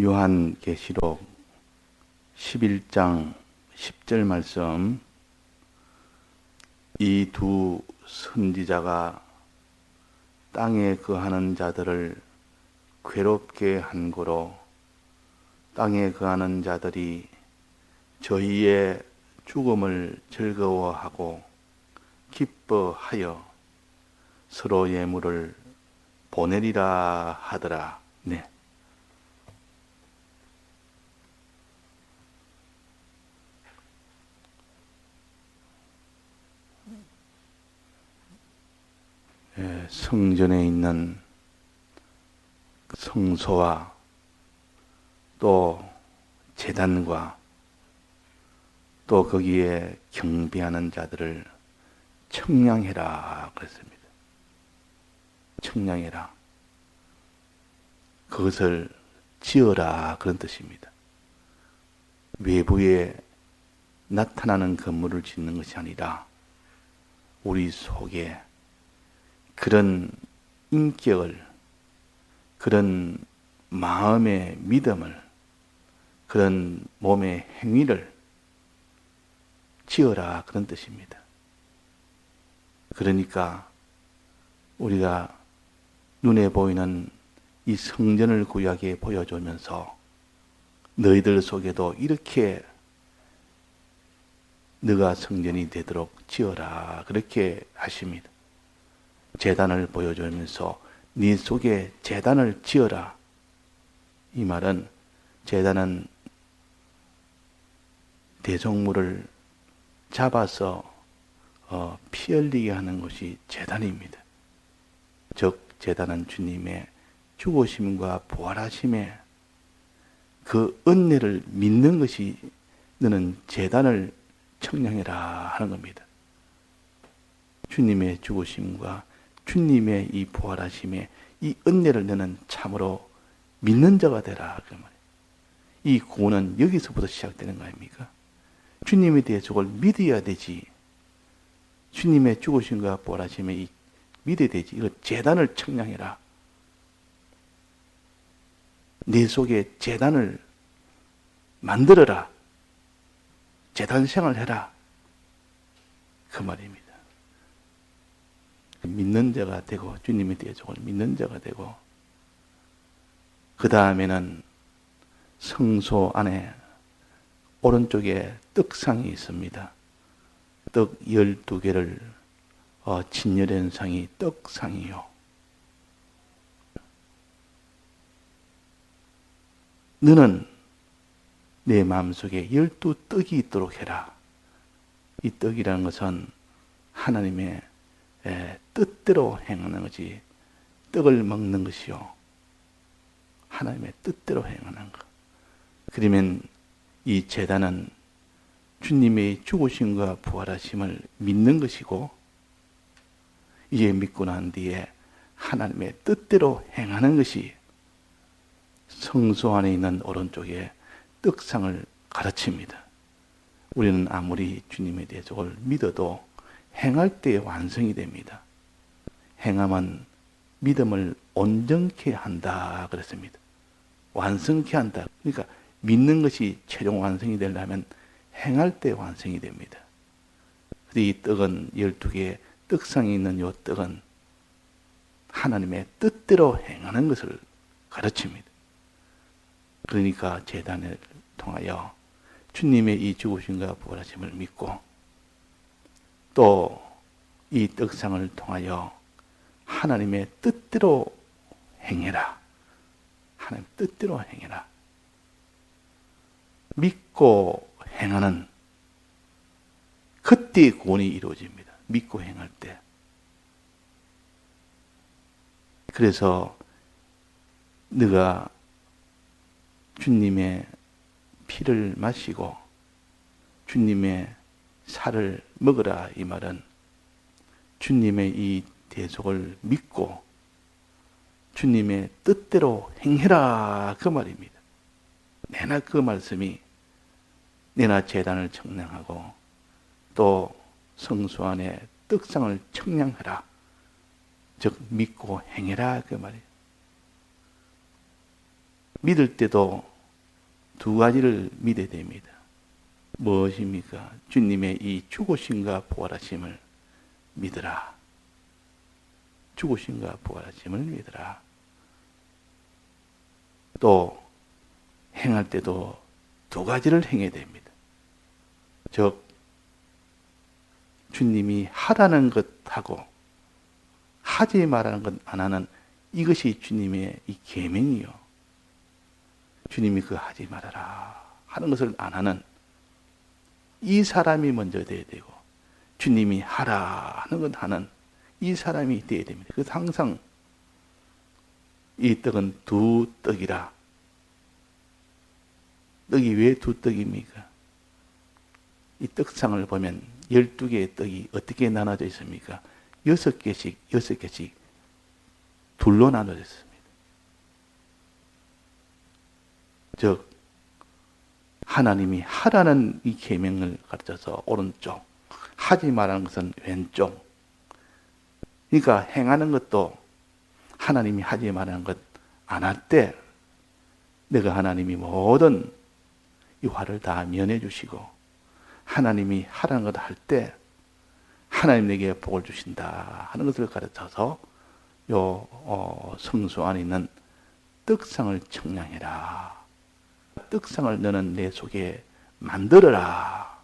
요한계시록 11장 10절 말씀, 이 두 선지자가 땅에 거하는 자들을 괴롭게 한 고로 땅에 거하는 자들이 저희의 죽음을 즐거워하고 기뻐하여 서로 예물을 보내리라 하더라. 네. 성전에 있는 성소와 또 제단과 또 거기에 경배하는 자들을 청량해라 그랬습니다. 청량해라. 그것을 지어라 그런 뜻입니다. 외부에 나타나는 건물을 짓는 것이 아니라 우리 속에 그런 인격을, 그런 마음의 믿음을, 그런 몸의 행위를 지어라 그런 뜻입니다. 그러니까 우리가 눈에 보이는 이 성전을 구약에 보여주면서 너희들 속에도 이렇게 너가 성전이 되도록 지어라 그렇게 하십니다. 제단을 보여주면서 네 속에 제단을 지어라. 이 말은 제단은 대속물을 잡아서 피 흘리게 하는 것이 제단입니다. 즉 제단은 주님의 죽으심과 부활하심에 그 은혜를 믿는 것이 너는 제단을 청량해라 하는 겁니다. 주님의 죽으심과 주님의 이 부활하심에 이 은혜를 너는 참으로 믿는 자가 되라. 그 말이에요. 이 구원은 여기서부터 시작되는 거 아닙니까? 주님에 대해 저걸 믿어야 되지. 주님의 죽으심과 부활하심에 믿어야 되지. 이거 제단을 청량해라. 내 속에 제단을 만들어라. 제단 생활을 해라. 그 말입니다. 믿는 자가 되고 주님에 대해 저걸 믿는 자가 되고 그 다음에는 성소 안에 오른쪽에 떡상이 있습니다. 떡 12개를 진열한 상이 떡상이요. 너는 내 마음속에 12떡이 있도록 해라. 이 떡이라는 것은 하나님의 뜻대로 행하는 것이 떡을 먹는 것이요. 하나님의 뜻대로 행하는 것. 그러면 이 제단은 주님의 죽으심과 부활하심을 믿는 것이고 이제 믿고 난 뒤에 하나님의 뜻대로 행하는 것이 성소 안에 있는 오른쪽에 떡상을 가르칩니다. 우리는 아무리 주님에 대해 저걸 믿어도 행할 때 완성이 됩니다. 행함은 믿음을 온전케 한다 그랬습니다. 완성케 한다. 그러니까 믿는 것이 최종 완성이 되려면 행할 때 완성이 됩니다. 이 떡은 12개의 떡상이 있는 이 떡은 하나님의 뜻대로 행하는 것을 가르칩니다. 그러니까 제단을 통하여 주님의 이 죽으심과 부활하심을 믿고 또 이 떡상을 통하여 하나님의 뜻대로 행해라. 하나님 뜻대로 행해라. 믿고 행하는 그때 구원이 이루어집니다. 믿고 행할 때. 그래서 네가 주님의 피를 마시고 주님의 살을 먹으라 이 말은 주님의 이 대속을 믿고 주님의 뜻대로 행해라 그 말입니다. 내나 그 말씀이 내나 제단을 청량하고 또 성소 안에 떡상을 청량하라. 즉 믿고 행해라 그 말이에요. 믿을 때도 두 가지를 믿어야 됩니다. 무엇입니까? 주님의 이 죽으심과 부활하심을 믿으라. 죽으심과 부활하심을 믿으라. 또 행할 때도 두 가지를 행해야 됩니다. 즉 주님이 하라는 것하고 하지 말라는 것 안 하는 이것이 주님의 이 계명이요. 주님이 그 하지 말아라 하는 것을 안 하는 이 사람이 먼저 돼야 되고, 주님이 하라 하는 것 하는 이 사람이 돼야 됩니다. 그래서 항상 이 떡은 두 떡이라. 떡이 왜 두 떡입니까? 이 떡상을 보면 12개의 떡이 어떻게 나눠져 있습니까? 6개씩 둘로 나눠져 있습니다. 즉 하나님이 하라는 이 계명을 가르쳐서 오른쪽, 하지 말라는 것은 왼쪽. 그러니까 행하는 것도 하나님이 하지 말라는 것 안 할 때 내가 하나님이 모든 이 화를 다 면해 주시고, 하나님이 하라는 것 할 때 하나님 내게 복을 주신다 하는 것을 가르쳐서 성수 안에 있는 떡상을 청량해라. 떡상을 너는 내 속에 만들어라.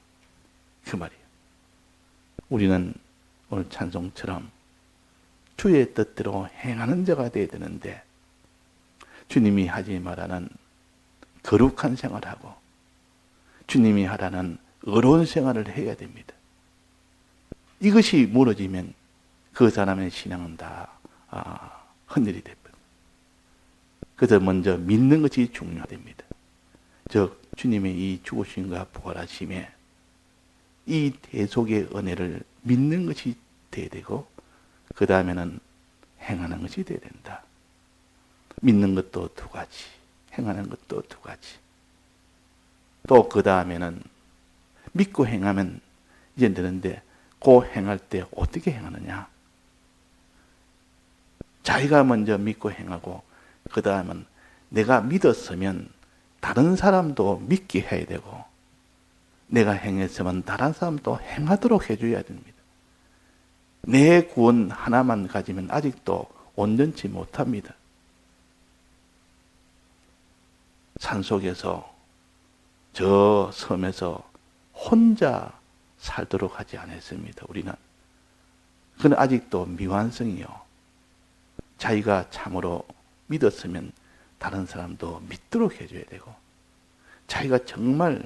그 말이에요. 우리는 오늘 찬송처럼 주의 뜻대로 행하는 자가 되어야 되는데, 주님이 하지 말라는 거룩한 생활하고 주님이 하라는 의로운 생활을 해야 됩니다. 이것이 무너지면 그 사람의 신앙은 다 흔들이 됩니다. 그래서 먼저 믿는 것이 중요합니다. 즉 주님의 이 죽으심과 부활하심에 이 대속의 은혜를 믿는 것이 돼야 되고, 그 다음에는 행하는 것이 돼야 된다. 믿는 것도 두 가지, 행하는 것도 두 가지. 또 그 다음에는 믿고 행하면 이제 되는데, 그 행할 때 어떻게 행하느냐? 자기가 먼저 믿고 행하고, 그 다음은 내가 믿었으면 다른 사람도 믿게 해야 되고, 내가 행했으면 다른 사람도 행하도록 해줘야 됩니다. 내 구원 하나만 가지면 아직도 온전치 못합니다. 산속에서 저 섬에서 혼자 살도록 하지 않았습니다. 우리는. 그는 아직도 미완성이요. 자기가 참으로 믿었으면 다른 사람도 믿도록 해줘야 되고, 자기가 정말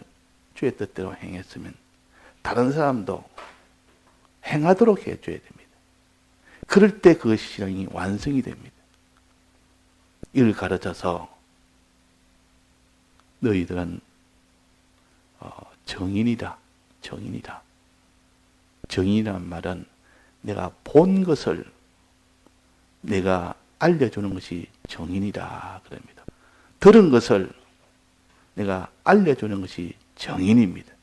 주의 뜻대로 행했으면 다른 사람도 행하도록 해줘야 됩니다. 그럴 때 그 신앙이 완성이 됩니다. 이를 가르쳐서 너희들은 정인이다. 정인이다. 정인이란 말은 내가 본 것을 내가 알려주는 것이 정인이다. 그럽니다. 들은 것을 내가 알려주는 것이 정인입니다.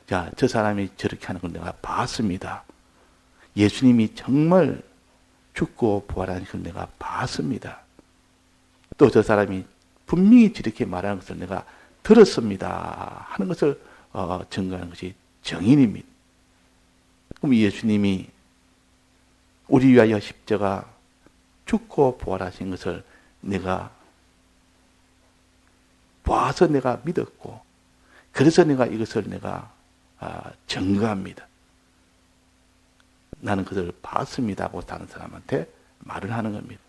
자, 저 사람이 저렇게 하는 걸 내가 봤습니다. 예수님이 정말 죽고 부활하는 걸 내가 봤습니다. 또 저 사람이 분명히 저렇게 말하는 것을 내가 들었습니다 하는 것을 증거하는 것이 정인입니다. 그럼 예수님이 우리 위하여 십자가 죽고 부활하신 것을 내가 봐서 내가 믿었고, 그래서 내가 이것을 내가 증거합니다. 나는 그것을 봤습니다 하고 다른 사람한테 말을 하는 겁니다.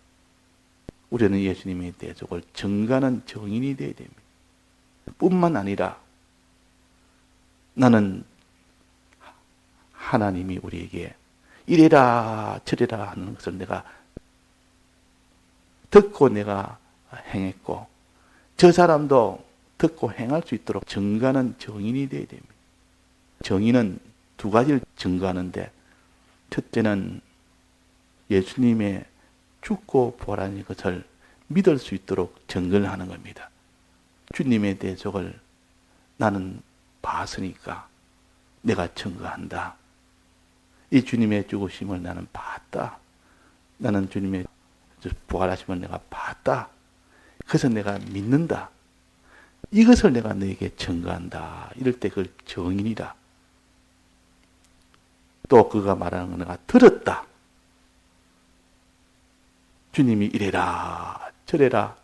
우리는 예수님의 대속을 증거하는 정인이 되어야 됩니다. 뿐만 아니라 나는 하나님이 우리에게 이래라 저래라 하는 것을 내가 듣고 내가 행했고, 저 사람도 듣고 행할 수 있도록 증거하는 정인이 되어야 됩니다. 정인은 두 가지를 증거하는데, 첫째는 예수님의 죽고 부활하는 것을 믿을 수 있도록 증거를 하는 겁니다. 주님의 대속을 나는 봤으니까 내가 증거한다. 이 주님의 죽으심을 나는 봤다. 나는 주님의 부활하심을 내가 봤다. 그래서 내가 믿는다. 이것을 내가 너에게 증거한다. 이럴 때 그걸 정인이라. 또 그가 말하는 건 내가 들었다. 주님이 이래라 저래라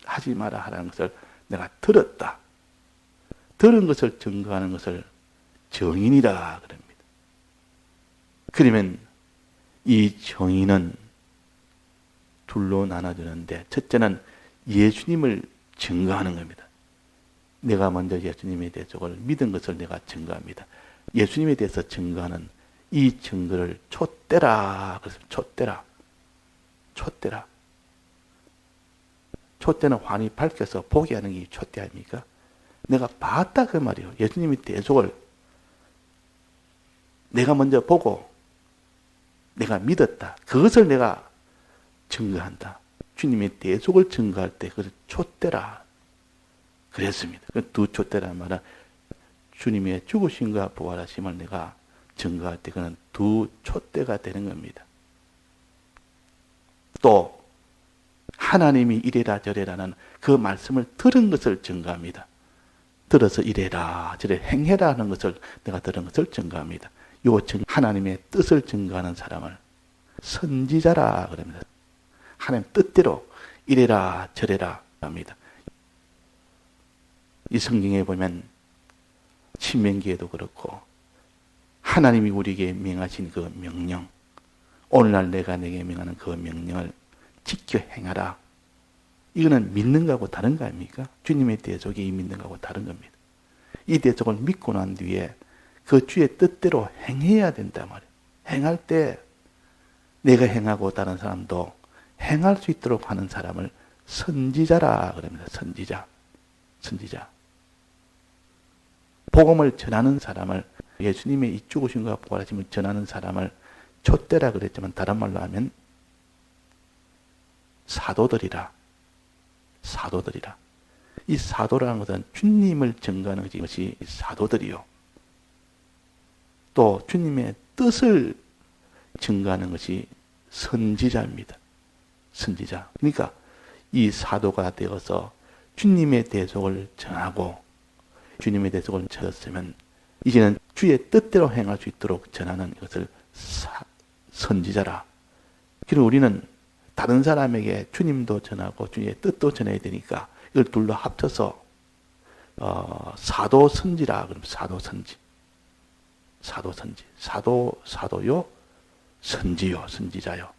하지 마라 하라는 것을 내가 들었다. 들은 것을 증거하는 것을 정인이라 그럽니다. 그러면 이 정인은 둘로 나눠지는데 첫째는 예수님을 증거하는 겁니다. 내가 먼저 예수님에 대해서 믿은 것을 내가 증거합니다. 예수님에 대해서 증거하는 이 증거를 촛대라. 그래서 촛대라. 촛대라. 촛대는 환히 밝혀서 보게 하는 게 촛대 아닙니까? 내가 봤다 그 말이에요. 예수님의 대속을 내가 먼저 보고 내가 믿었다. 그것을 내가 증거한다. 주님의 대속을 증거할 때 그것을 촛대라 그랬습니다. 그 두 촛대란 말은 주님의 죽으심과 부활하심을 내가 증거할 때 그는 두 촛대가 되는 겁니다. 또 하나님이 이래라 저래라는 그 말씀을 들은 것을 증거합니다. 들어서 이래라 저래 행해라 하는 것을 내가 들은 것을 증거합니다. 요 하나님의 뜻을 증거하는 사람을 선지자라 그럽니다. 하나님 뜻대로 이래라 저래라 합니다. 이 성경에 보면 신명기에도 그렇고 하나님이 우리에게 명하신 그 명령, 오늘날 내가 내게 명하는 그 명령을 지켜 행하라. 이거는 믿는 거하고 다른 거 아닙니까? 주님의 대속이 이 믿는 거하고 다른 겁니다. 이 대속을 믿고 난 뒤에 그 주의 뜻대로 행해야 된단 말이에요. 행할 때 내가 행하고 다른 사람도 행할 수 있도록 하는 사람을 선지자라 그럽니다. 선지자. 선지자. 복음을 전하는 사람을, 예수님의 이 죽으심과 부활하심을 전하는 사람을 촛대라 그랬지만 다른 말로 하면 사도들이라. 사도들이라. 이 사도라는 것은 주님을 증거하는 것이 사도들이요. 또 주님의 뜻을 증거하는 것이 선지자입니다. 선지자. 그러니까 이 사도가 되어서 주님의 대속을 전하고 주님의 대속을 전했으면 이제는 주의 뜻대로 행할 수 있도록 전하는 것을 선지자라. 그리고 우리는 다른 사람에게 주님도 전하고 주님의 뜻도 전해야 되니까 이걸 둘로 합쳐서 사도선지라. 그럼 사도선지. 사도선지. 사도요. 선지요. 선지자요.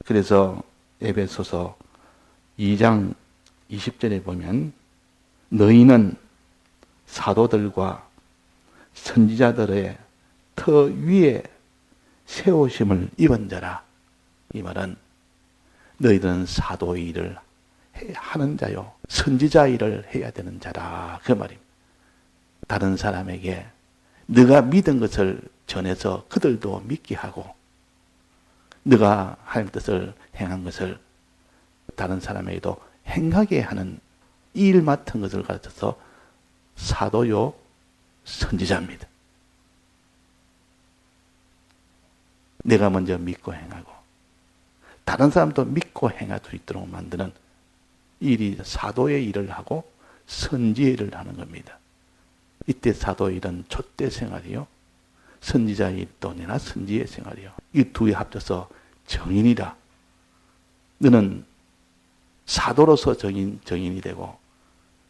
그래서 에베소서 2장 20절에 보면 너희는 사도들과 선지자들의 터 위에 세우심을 입은 자라. 이 말은 너희들은 사도의 일을 하는 자요. 선지자 일을 해야 되는 자라. 그 말입니다. 다른 사람에게 네가 믿은 것을 전해서 그들도 믿게 하고 네가 하나님 뜻을 행한 것을 다른 사람에게도 행하게 하는 이 일 맡은 것을 가르쳐서 사도요 선지자입니다. 내가 먼저 믿고 행하고 다른 사람도 믿고 행할 수 있도록 만드는 일이 사도의 일을 하고 선지의 일을 하는 겁니다. 이때 사도의 일은 촛대 생활이요. 선지자의 일도 내나 선지의 생활이요. 이 두에 합쳐서 정인이라. 너는 사도로서 정인이 되고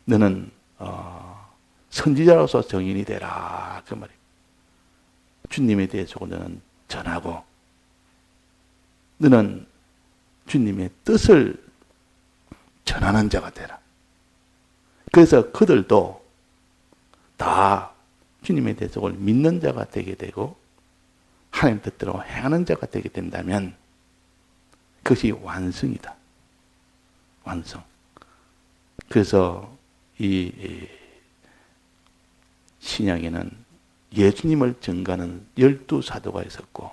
너는 선지자로서 정인이 되라. 그 말입니다. 주님에 대해서 너는 전하고 너는 주님의 뜻을 전하는 자가 되라. 그래서 그들도 다 주님의 대속을 믿는 자가 되게 되고 하나님 뜻대로 행하는 자가 되게 된다면 그것이 완성이다. 완성. 그래서 이 신약에는 예수님을 증거하는 12사도가 있었고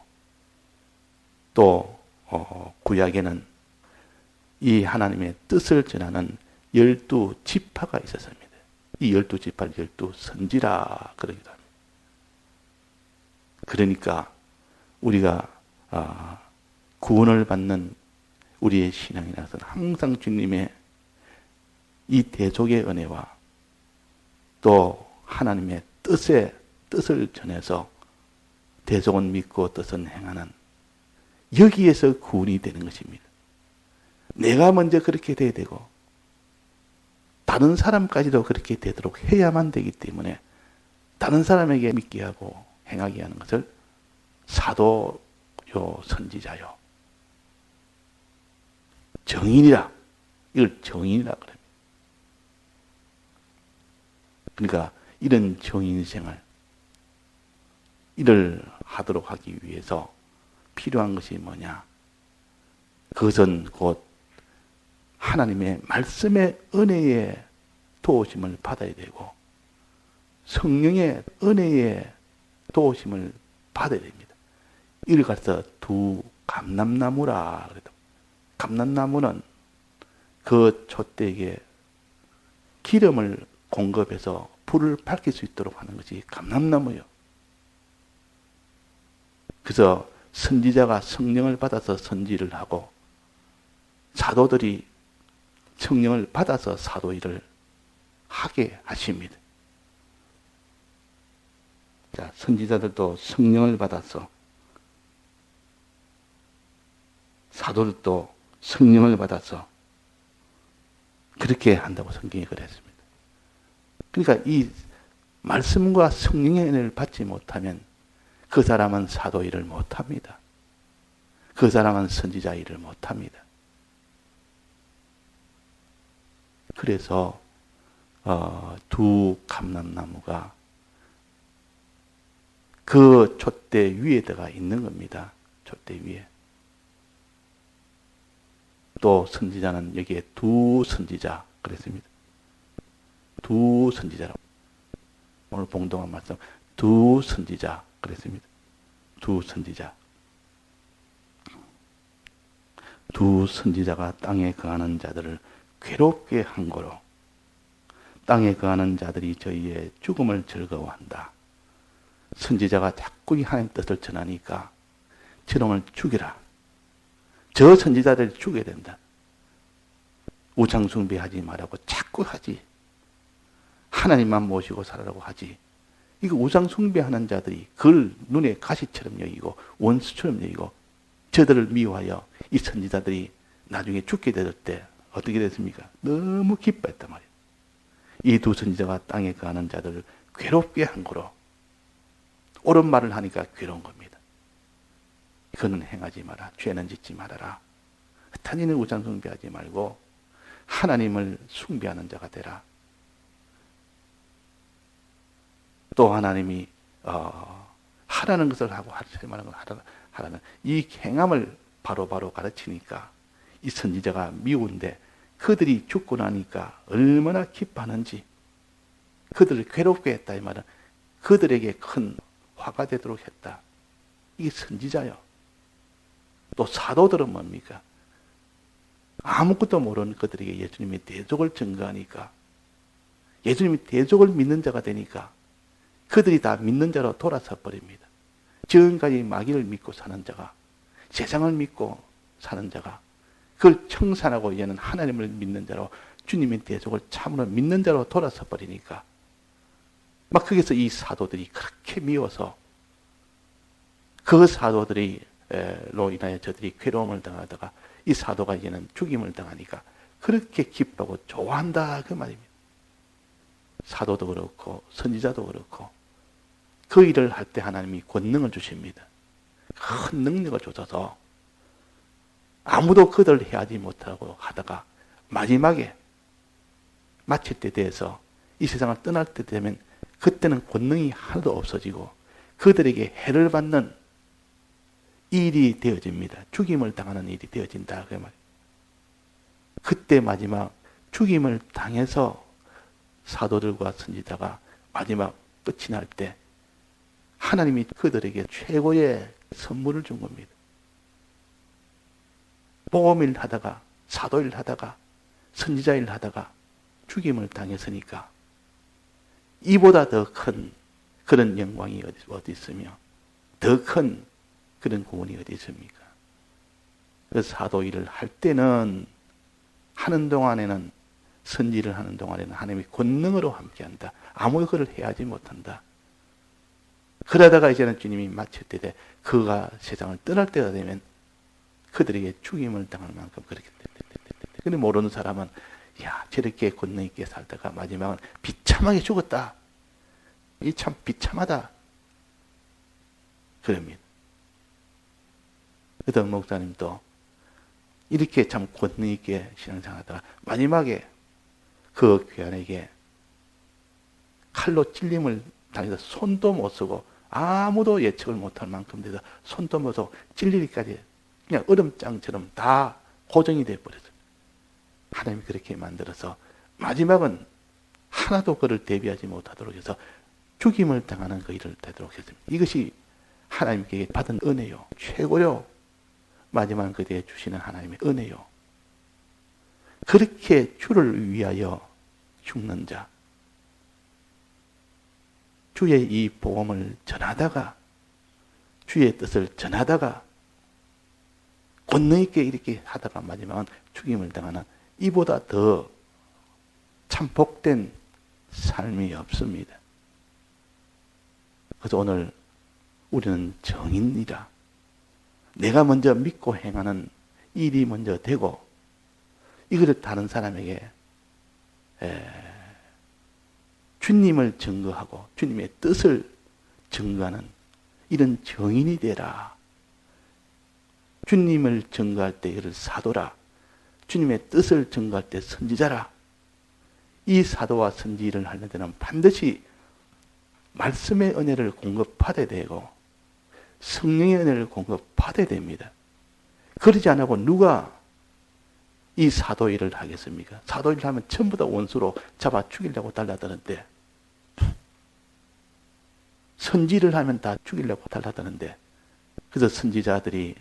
또 구약에는 이 하나님의 뜻을 전하는 12지파가 있었습니다. 이 12지파를 12선지라 그러기도 합니다. 그러니까 우리가 구원을 받는 우리의 신앙이라서는 항상 주님의 이 대속의 은혜와 또 하나님의 뜻을 전해서 대속은 믿고 뜻은 행하는 여기에서 구원이 되는 것입니다. 내가 먼저 그렇게 돼야 되고 다른 사람까지도 그렇게 되도록 해야만 되기 때문에 다른 사람에게 믿게 하고 행하게 하는 것을 사도요 선지자요 정인이라, 이걸 정인이라 그래요. 그러니까 이런 정인 생활 이를 하도록 하기 위해서 필요한 것이 뭐냐? 그것은 곧 하나님의 말씀의 은혜의 도우심을 받아야 되고 성령의 은혜의 도우심을 받아야 됩니다. 이를 가서 두 감람나무라 그래도 감람나무는 그 촛대에게 기름을 공급해서 불을 밝힐 수 있도록 하는 것이 감람나무예요. 그래서 선지자가 성령을 받아서 선지를 하고 사도들이 성령을 받아서 사도 일을 하게 하십니다. 자, 선지자들도 성령을 받아서 사도들도 성령을 받아서 그렇게 한다고 성경이 그랬습니다. 그러니까 이 말씀과 성령의 은혜를 받지 못하면 그 사람은 사도 일을 못합니다. 그 사람은 선지자 일을 못합니다. 그래서 두 감람나무가 그 촛대 위에다가 있는 겁니다. 촛대 위에. 또 선지자는 여기에 두 선지자 그랬습니다. 두 선지자라고. 오늘 봉독한 말씀 두 선지자 그랬습니다. 두 선지자. 두 선지자가 땅에 거하는 자들을 괴롭게 한 거로 땅에 거하는 자들이 저희의 죽음을 즐거워한다. 선지자가 자꾸 이 하나님 뜻을 전하니까 저놈을 죽이라. 저 선지자들을 죽여야 된다. 우상숭배하지 말라고 자꾸 하지. 하나님만 모시고 살아라고 하지. 이거 우상숭배하는 자들이 그걸 눈에 가시처럼 여기고 원수처럼 여기고 저들을 미워하여 이 선지자들이 나중에 죽게 될 때 어떻게 됐습니까? 너무 기뻐했단 말이에요. 이 두 선지자가 땅에 거하는 자들을 괴롭게 한 거로 옳은 말을 하니까 괴로운 겁니다. 그는 행하지 마라. 죄는 짓지 말아라. 흩어지는 우상 숭배하지 말고 하나님을 숭배하는 자가 되라. 또 하나님이 하라는 것을 하고 하지 말라는 것을 하라는 이 행함을 바로바로 가르치니까 이 선지자가 미운데 그들이 죽고 나니까 얼마나 기뻐하는지 그들을 괴롭게 했다 이 말은 그들에게 큰 화가 되도록 했다. 이게 선지자요. 또 사도들은 뭡니까? 아무것도 모르는 그들에게 예수님의 대적을 증거하니까 예수님이 대적을 믿는 자가 되니까 그들이 다 믿는 자로 돌아서 버립니다. 지금까지 마귀를 믿고 사는 자가 세상을 믿고 사는 자가 그걸 청산하고 이제는 하나님을 믿는 자로 주님의 대속을 참으로 믿는 자로 돌아서 버리니까 막 거기서 이 사도들이 그렇게 미워서 그 사도들이로 인하여 저들이 괴로움을 당하다가 이 사도가 이제는 죽임을 당하니까 그렇게 기뻐하고 좋아한다 그 말입니다. 사도도 그렇고 선지자도 그렇고 그 일을 할 때 하나님이 권능을 주십니다. 큰 능력을 주셔서 아무도 그들 해하지 못하고 하다가 마지막에 마칠 때 돼서 이 세상을 떠날 때 되면 그때는 권능이 하나도 없어지고 그들에게 해를 받는 일이 되어집니다. 죽임을 당하는 일이 되어진다. 그 말. 그때 마지막 죽임을 당해서 사도들과 선지자가 마지막 끝이 날 때 하나님이 그들에게 최고의 선물을 준 겁니다. 복음일 하다가 사도일 하다가 선지자일 하다가 죽임을 당했으니까 이보다 더 큰 그런 영광이 어디 있으며 더 큰 그런 구원이 어디 있습니까? 그 사도 일을 할 때는, 하는 동안에는, 선지를 하는 동안에는 하나님이 권능으로 함께한다. 아무 것을 해야지 못한다. 그러다가 이제는 주님이 마칠 때 그가 세상을 떠날 때가 되면 그들에게 죽임을 당할 만큼 그렇게 된다. 근데 모르는 사람은 야, 저렇게 권능 있게 살다가 마지막은 비참하게 죽었다. 이 참 비참하다. 그럽니다. 그던 목사님도 이렇게 참 권능 있게 신앙생활하다가 마지막에 그 귀환에게 칼로 찔림을 당해서 손도 못 쓰고 아무도 예측을 못할 만큼 돼서 손도 못 쓰고 찔리기까지 그냥 얼음장처럼 다 고정이 되어버렸어요. 하나님이 그렇게 만들어서 마지막은 하나도 그를 대비하지 못하도록 해서 죽임을 당하는 그 일을 되도록 했습니다. 이것이 하나님께 받은 은혜요. 최고요. 마지막 그대에 주시는 하나님의 은혜요. 그렇게 주를 위하여 죽는 자, 주의 이 복음을 전하다가, 주의 뜻을 전하다가, 권능 있게 이렇게 하다가 마지막은 죽임을 당하는, 이보다 더 참 복된 삶이 없습니다. 그래서 오늘 우리는 정인이라, 내가 먼저 믿고 행하는 일이 먼저 되고, 이것을 다른 사람에게 주님을 증거하고 주님의 뜻을 증거하는 이런 정인이 되라. 주님을 증거할 때 이를 사도라. 주님의 뜻을 증거할 때 선지자라. 이 사도와 선지 일을 하는 데는 반드시 말씀의 은혜를 공급받아야 되고 성령의 은혜를 공급받아야 됩니다. 그러지 않고 누가 이 사도 일을 하겠습니까? 사도 일을 하면 전부 다 원수로 잡아 죽이려고 달라드는데, 선지를 하면 다 죽이려고 달라드는데, 그래서 선지자들이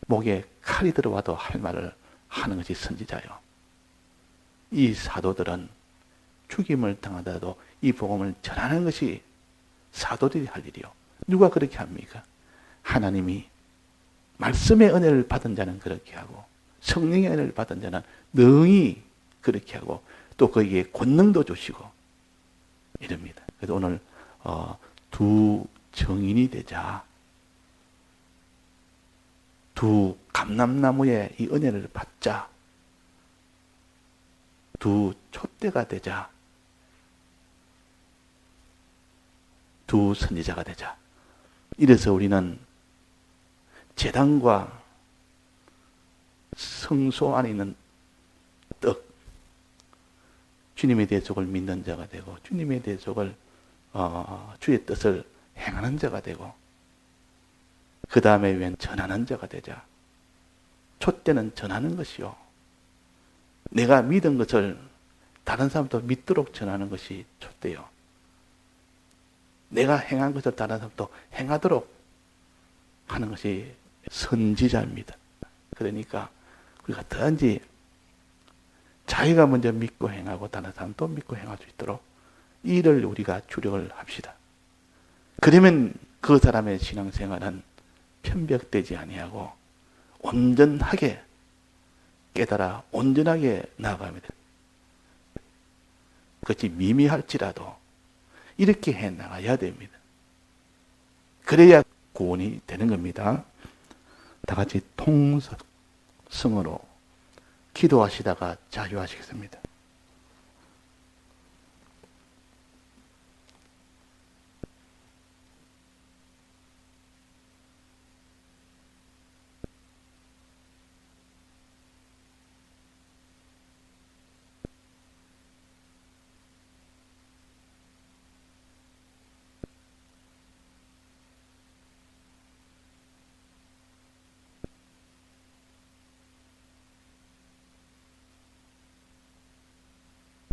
목에 칼이 들어와도 할 말을 하는 것이 선지자요. 이 사도들은 죽임을 당하더라도 이 복음을 전하는 것이 사도들이 할 일이요. 누가 그렇게 합니까? 하나님이 말씀의 은혜를 받은 자는 그렇게 하고 성령의 은혜를 받은 자는 능히 그렇게 하고 또 거기에 권능도 주시고 이럽니다. 그래서 오늘 두 정인이 되자, 두 감람나무의 이 은혜를 받자, 두 촛대가 되자, 두 선지자가 되자. 이래서 우리는 제단과 성소 안에 있는 떡, 주님의 대속을 믿는 자가 되고 주님의 대속을 주의 뜻을 행하는 자가 되고 그 다음에 웬 전하는 자가 되자. 촛대는 전하는 것이요. 내가 믿은 것을 다른 사람도 믿도록 전하는 것이 촛대요. 내가 행한 것을 다른 사람도 행하도록 하는 것이 선지자입니다. 그러니까 우리가 더한지 자기가 먼저 믿고 행하고 다른 사람도 믿고 행할 수 있도록 이 일을 우리가 주력을 합시다. 그러면 그 사람의 신앙생활은 편벽되지 아니하고 온전하게 깨달아 온전하게 나아가면 됩니다. 그것이 미미할지라도 이렇게 해 나가야 됩니다. 그래야 구원이 되는 겁니다. 다 같이 통성으로 기도하시다가 자유하시겠습니다.